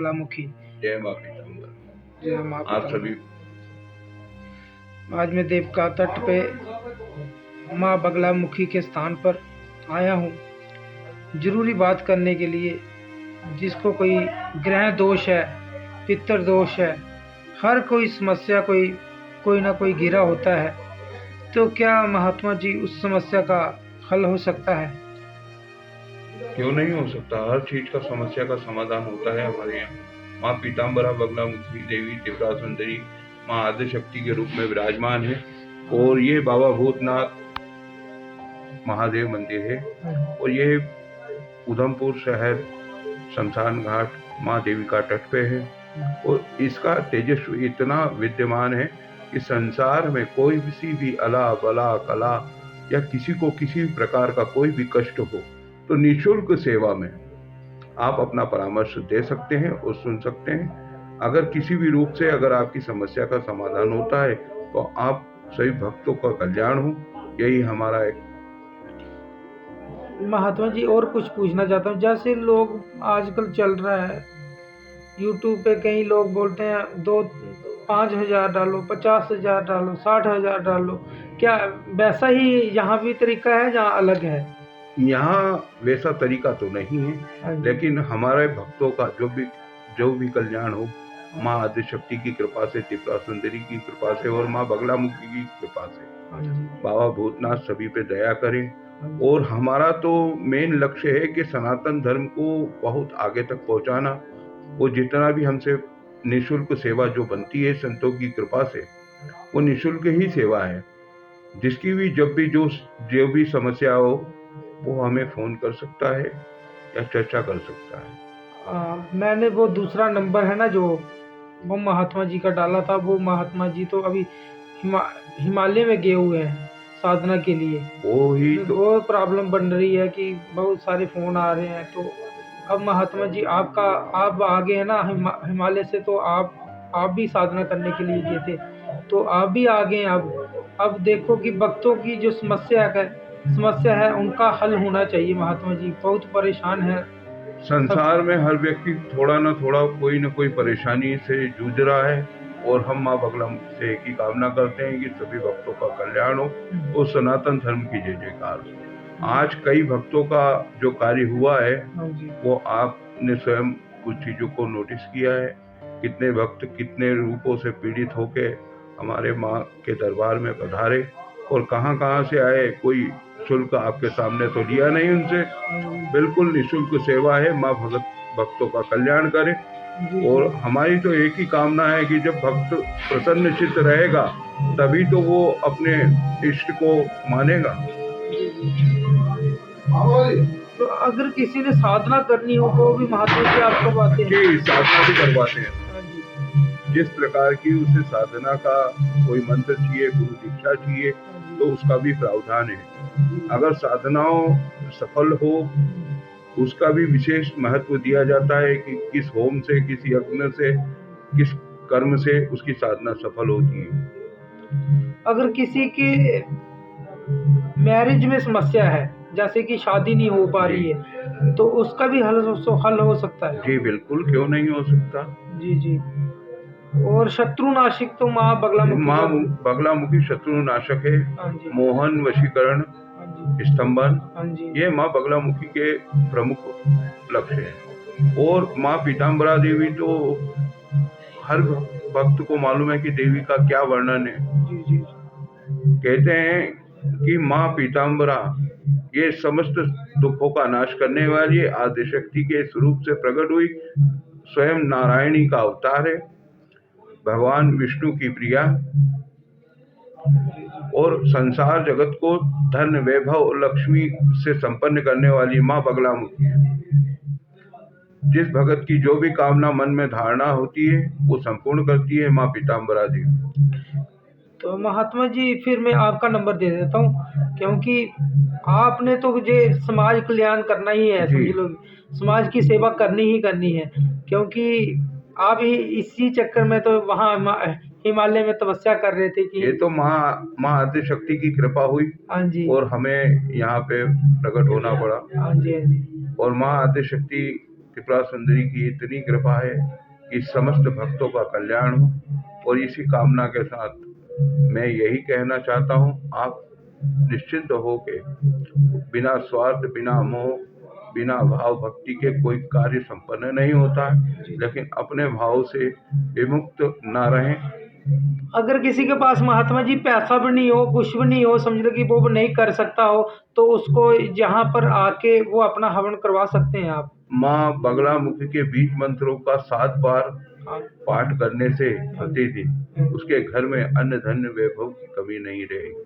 बगलामुखी। जय माँ पीताम्बर। जय माँ आप सभी आज मैं देवका तट पे माँ बगलामुखी के स्थान पर आया हूँ जरूरी बात करने के लिए। जिसको कोई ग्रह दोष है, पितर दोष है, हर कोई समस्या कोई ना कोई घिरा होता है, तो क्या महात्मा जी उस समस्या का हल हो सकता है? क्यों नहीं हो सकता। हर चीज का समस्या का समाधान होता है हमारे यहाँ। माँ पीताम्बरा बगलामुखी देवी त्रिपुरा सुंदरी माँ आदिशक्ति के रूप में विराजमान है और ये बाबा भूतनाथ महादेव मंदिर है और ये उधमपुर शहर शमशान घाट माँ देविका तट पे है और इसका तेजस्व इतना विद्यमान है कि संसार में कोई किसी भी अला बला कला या किसी को किसी प्रकार का कोई भी कष्ट हो तो निःशुल्क सेवा में आप अपना परामर्श दे सकते हैं और सुन सकते हैं। अगर किसी भी रूप से अगर आपकी समस्या का समाधान होता है तो आप सभी भक्तों का कल्याण हो, यही हमारा एक। महात्मा जी और कुछ पूछना चाहता हूँ। जैसे लोग आजकल चल रहा है यूट्यूब पे, कई लोग बोलते हैं 5,000 डालो, 50,000 डालो, 60,000 डालो, क्या वैसा ही यहाँ भी तरीका है, जहाँ अलग है? यहाँ वैसा तरीका तो नहीं है, लेकिन हमारे भक्तों का जो भी कल्याण हो माँ आदिशक्ति की कृपा से, त्रिपुरा सुंदरी की कृपा से और माँ बगलामुखी की कृपा से बाबा भूतनाथ सभी पे दया करें। और हमारा तो मेन लक्ष्य है कि सनातन धर्म को बहुत आगे तक पहुंचाना। वो जितना भी हमसे निःशुल्क सेवा जो बनती है संतों की कृपा से, वो निःशुल्क ही सेवा है। जिसकी भी जो भी समस्या हो वो हमें फोन कर सकता है या चर्चा कर सकता है। मैंने वो दूसरा नंबर है ना जो वो महात्मा जी का डाला था, वो महात्मा जी तो अभी हिमालय में गए हुए हैं साधना के लिए। वो प्रॉब्लम बन रही है कि बहुत सारे फोन आ रहे हैं। तो अब महात्मा जी आप आ गए हैं ना हिमालय से, तो आप भी साधना करने के लिए गए थे, तो आप भी आ गए। अब देखो कि भक्तों की जो समस्या है उनका हल होना चाहिए। महात्मा जी बहुत परेशान है। संसार में हर व्यक्ति थोड़ा ना थोड़ा कोई ना कोई परेशानी से जूझ रहा है और हम माँ बगलामुखी से एक ही कामना करते हैं कि सभी भक्तों का कल्याण हो और सनातन धर्म की जय जयकार हो। आज कई भक्तों का जो कार्य हुआ है वो आपने स्वयं कुछ चीजों को नोटिस किया है। कितने भक्त कितने रूपों से पीड़ित होके हमारे माँ के दरबार में पधारे और कहाँ से आए। कोई शुल्क आपके सामने तो लिया नहीं उनसे, बिल्कुल निःशुल्क सेवा है। माँ भक्तों का कल्याण करे और हमारी तो एक ही कामना है कि जब भक्त प्रसन्न चित्त रहेगा तभी तो वो अपने इष्ट को मानेगा। तो अगर किसी ने साधना करनी हो तो भी महात्मा जी आप करवाते हैं? जी, साधना भी करवाते हैं। जिस प्रकार की उसे साधना का कोई मंत्र चाहिए, गुरु दीक्षा चाहिए, तो उसका भी प्रावधान है। अगर साधनाओं सफल हो उसका भी विशेष महत्व दिया जाता है कि किस होम से, किस यज्ञ से, किस कर्म से उसकी साधना सफल होती है। अगर किसी की मैरिज में समस्या है, जैसे कि शादी नहीं हो पा रही है, तो उसका भी हल हो सकता है? जी बिल्कुल, क्यों नहीं हो सकता। जी। और शत्रु नाशक तो माँ बगलामुखी शत्रु नाशक है, मोहन वशीकरण, स्तंभन, ये माँ बगलामुखी के प्रमुख लक्ष्य है। और माँ पीताम्बरा देवी तो हर भक्त को मालूम है कि देवी का क्या वर्णन है। कहते हैं कि माँ पीताम्बरा ये समस्त दुखों का नाश करने वाली आदिशक्ति के स्वरूप से प्रकट हुई, स्वयं नारायणी का अवतार है, भगवान विष्णु की प्रिया और संसार जगत को धन वैभव और लक्ष्मी से संपन्न करने वाली माँ बगलामुखी है। जिस भगत की जो भी कामना मन में धारणा होती है वो संपूर्ण करती है माँ पीताम्बरा देवी। तो महात्मा जी फिर मैं आपका नंबर दे देता हूँ, क्योंकि आपने तो मुझे समाज कल्याण करना ही है, समझ लो समाज की सेवा करनी है, क्योंकि आप ही इसी चक्कर में तो वहाँ हिमालय में तपस्या कर रहे थे कि ये तो माँ आदिशक्ति की कृपा हुई। हाँ जी। और हमें यहाँ पे प्रकट होना पड़ा। हाँ जी। और माँ आदिशक्ति त्रिपुरा सुंदरी की इतनी कृपा है कि समस्त भक्तों का कल्याण हो। और इसी कामना के साथ मैं यही कहना चाहता हूँ, आप निश्चिंत हो के बिना स्वार्थ, बिना मोह, बिना भाव भक्ति के कोई कार्य संपन्न नहीं होता है, लेकिन अपने भाव से विमुक्त ना रहें। अगर किसी के पास महात्मा जी पैसा भी नहीं हो, कुछ भी नहीं हो, समझ लो कि वो नहीं कर सकता हो, तो उसको यहाँ पर आके वो अपना हवन करवा सकते हैं आप। माँ बगलामुखी के बीज मंत्रों का 7 बार पाठ करने से प्रतिदिन उसके घर में अन्न धन्य वैभव की कमी नहीं रहेगी।